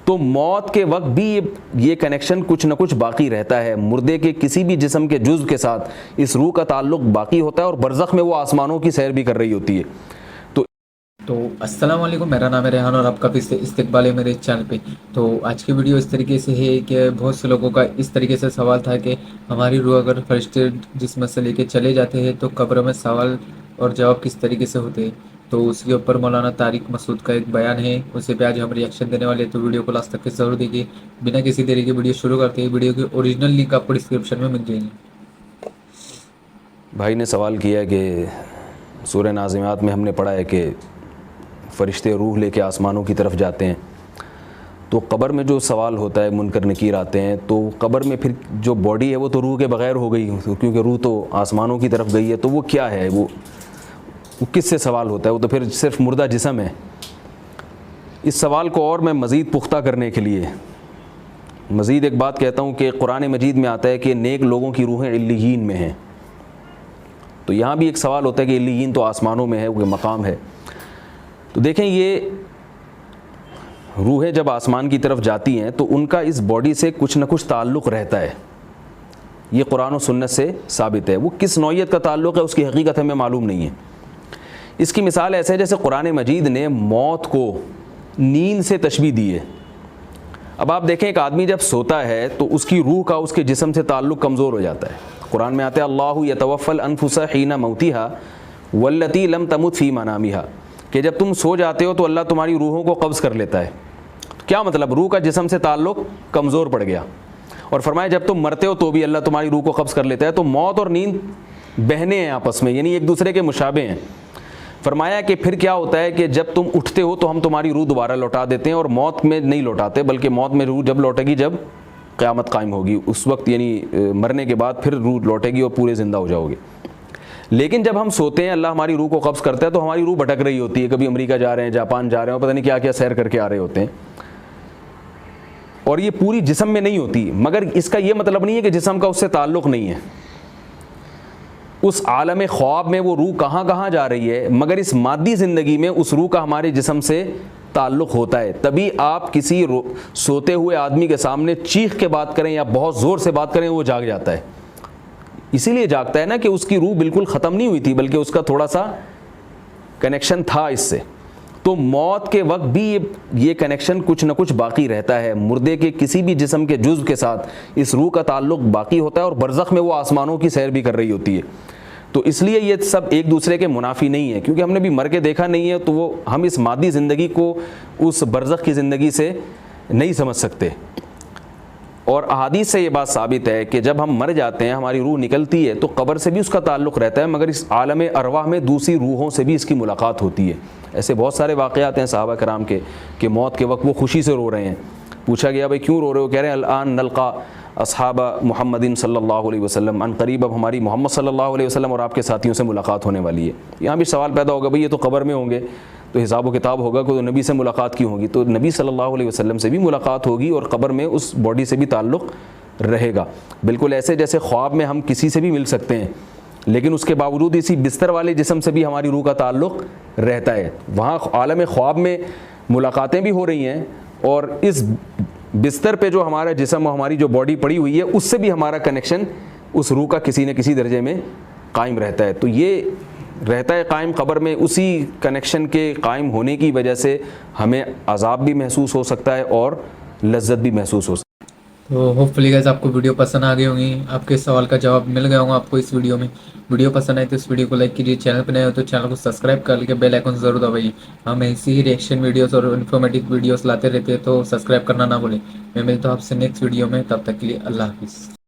تو موت کے وقت بھی یہ کنیکشن کچھ نہ کچھ باقی رہتا ہے. مردے کے کسی بھی جسم کے جزو کے ساتھ اس روح کا تعلق باقی ہوتا ہے اور برزخ میں وہ آسمانوں کی سیر بھی کر رہی ہوتی ہے. تو السلام علیکم، میرا نام ہے ریحان اور آپ کا بھی استقبال ہے میرے چینل پہ. تو آج کی ویڈیو اس طریقے سے ہے کہ بہت سے لوگوں کا اس طریقے سے سوال تھا کہ ہماری روح اگر فرشتے جسم سے لے کے چلے جاتے ہیں تو قبر میں سوال اور جواب کس طریقے سے ہوتے ہیں. تو اس کے اوپر مولانا طارق مسعود کا ایک بیان ہے، اسے پہ آج ہم ریئیکشن دینے والے ہیں. تو ویڈیو کو لاسٹ تک ضرور دیکھیے. بنا کسی طریقے کی ویڈیو شروع کرتے ہیں. ویڈیو کی اوریجنل لنک آپ کو ڈسکرپشن میں مل جائے گی. بھائی نے سوال کیا کہ سورہ نازعات میں ہم نے پڑھا ہے کہ فرشتے روح لے کے آسمانوں کی طرف جاتے ہیں. تو قبر میں جو سوال ہوتا ہے، منکر نکیر آتے ہیں، تو قبر میں پھر جو باڈی ہے وہ تو روح کے بغیر ہو گئی، کیونکہ روح تو آسمانوں کی طرف گئی ہے. تو وہ کیا ہے، وہ کس سے سوال ہوتا ہے؟ وہ تو پھر صرف مردہ جسم ہے. اس سوال کو اور میں مزید پختہ کرنے کے لیے مزید ایک بات کہتا ہوں کہ قرآن مجید میں آتا ہے کہ نیک لوگوں کی روحیں علیین میں ہیں. تو یہاں بھی ایک سوال ہوتا ہے کہ علیین تو آسمانوں میں ہے، وہ مقام ہے. تو دیکھیں، یہ روحیں جب آسمان کی طرف جاتی ہیں تو ان کا اس باڈی سے کچھ نہ کچھ تعلق رہتا ہے. یہ قرآن و سنت سے ثابت ہے. وہ کس نوعیت کا تعلق ہے اس کی حقیقت ہمیں معلوم نہیں ہے. اس کی مثال ایسے ہے جیسے قرآن مجید نے موت کو نیند سے تشبیہ دی ہے. اب آپ دیکھیں، ایک آدمی جب سوتا ہے تو اس کی روح کا اس کے جسم سے تعلق کمزور ہو جاتا ہے. قرآن میں آتا ہے اللہ یتوفی الانفس حین موتها واللتی لم تمت فی منامها، کہ جب تم سو جاتے ہو تو اللہ تمہاری روحوں کو قبض کر لیتا ہے. کیا مطلب؟ روح کا جسم سے تعلق کمزور پڑ گیا. اور فرمایا جب تم مرتے ہو تو بھی اللہ تمہاری روح کو قبض کر لیتا ہے. تو موت اور نیند بہنے ہیں آپس میں، یعنی ایک دوسرے کے مشابہ ہیں. فرمایا کہ پھر کیا ہوتا ہے کہ جب تم اٹھتے ہو تو ہم تمہاری روح دوبارہ لوٹا دیتے ہیں، اور موت میں نہیں لوٹاتے، بلکہ موت میں روح جب لوٹے گی جب قیامت قائم ہوگی، اس وقت یعنی مرنے کے بعد پھر روح لوٹے گی اور پورے زندہ ہو جاؤ گے. لیکن جب ہم سوتے ہیں اللہ ہماری روح کو قبض کرتا ہے تو ہماری روح بھٹک رہی ہوتی ہے. کبھی امریکہ جا رہے ہیں، جاپان جا رہے ہیں، پتہ نہیں کیا کیا سیر کر کے آ رہے ہوتے ہیں. اور یہ پوری جسم میں نہیں ہوتی. مگر اس کا یہ مطلب نہیں ہے کہ جسم کا اس سے تعلق نہیں ہے. اس عالم خواب میں وہ روح کہاں کہاں جا رہی ہے، مگر اس مادی زندگی میں اس روح کا ہمارے جسم سے تعلق ہوتا ہے. تبھی آپ کسی سوتے ہوئے آدمی کے سامنے چیخ کے بات کریں یا بہت زور سے بات کریں، وہ جاگ جاتا ہے. اسی لیے جاگتا ہے نا کہ اس کی روح بالکل ختم نہیں ہوئی تھی، بلکہ اس کا تھوڑا سا کنیکشن تھا اس سے. تو موت کے وقت بھی یہ کنیکشن کچھ نہ کچھ باقی رہتا ہے. مردے کے کسی بھی جسم کے جزو کے ساتھ اس روح کا تعلق باقی ہوتا ہے اور برزخ میں وہ آسمانوں کی سیر بھی کر رہی ہوتی ہے. تو اس لیے یہ سب ایک دوسرے کے منافی نہیں ہے، کیونکہ ہم نے بھی مر کے دیکھا نہیں ہے، تو وہ ہم اس مادی زندگی کو اس برزخ کی زندگی سے نہیں سمجھ سکتے. اور احادیث سے یہ بات ثابت ہے کہ جب ہم مر جاتے ہیں ہماری روح نکلتی ہے تو قبر سے بھی اس کا تعلق رہتا ہے، مگر اس عالم ارواح میں دوسری روحوں سے بھی اس کی ملاقات ہوتی ہے. ایسے بہت سارے واقعات ہیں صحابہ کرام کے کہ موت کے وقت وہ خوشی سے رو رہے ہیں. پوچھا گیا بھائی کیوں رو رہے ہو؟ کہہ رہے ہیں الان نلقا اصحاب محمد صلی اللہ علیہ وسلم، ان قریب اب ہماری محمد صلی اللہ علیہ وسلم اور آپ کے ساتھیوں سے ملاقات ہونے والی ہے. یہاں بھی سوال پیدا ہوگا بھائی یہ تو قبر میں ہوں گے تو حساب و کتاب ہوگا، تو نبی سے ملاقات کیوں ہوگی؟ تو نبی صلی اللہ علیہ وسلم سے بھی ملاقات ہوگی اور قبر میں اس باڈی سے بھی تعلق رہے گا. بالکل ایسے جیسے خواب میں ہم کسی سے بھی مل سکتے ہیں، لیکن اس کے باوجود اسی بستر والے جسم سے بھی ہماری روح کا تعلق رہتا ہے. وہاں عالم خواب میں ملاقاتیں بھی ہو رہی ہیں اور اس بستر پہ جو ہمارا جسم، ہماری جو باڈی پڑی ہوئی ہے، اس سے بھی ہمارا کنیکشن اس روح کا کسی نہ کسی درجے میں قائم رہتا ہے. تو یہ رہتا ہے قائم قبر میں. اسی کنیکشن کے قائم ہونے کی وجہ سے ہمیں عذاب بھی محسوس ہو سکتا ہے اور لذت بھی محسوس ہو سکتا ہے. تو ہوپ فلی گائز آپ کو ویڈیو پسند آ گئی ہوں گی، آپ کے سوال کا جواب مل گیا ہوں گا آپ کو اس ویڈیو میں. ویڈیو پسند آئی تو اس ویڈیو کو لائک کیجیے، چینل پہ نئے ہو تو چینل کو سبسکرائب کر کے بیل آئیکن ضرور دبائیے. ہم ایسی ہی ریئیکشن ویڈیوز اور انفارمیٹیو ویڈیوز لاتے رہتے ہیں، تو سبسکرائب کرنا نہ بھولیں. میں ملتا ہوں آپ سے نیکسٹ ویڈیو میں، تب تک کے لیے اللہ حافظ.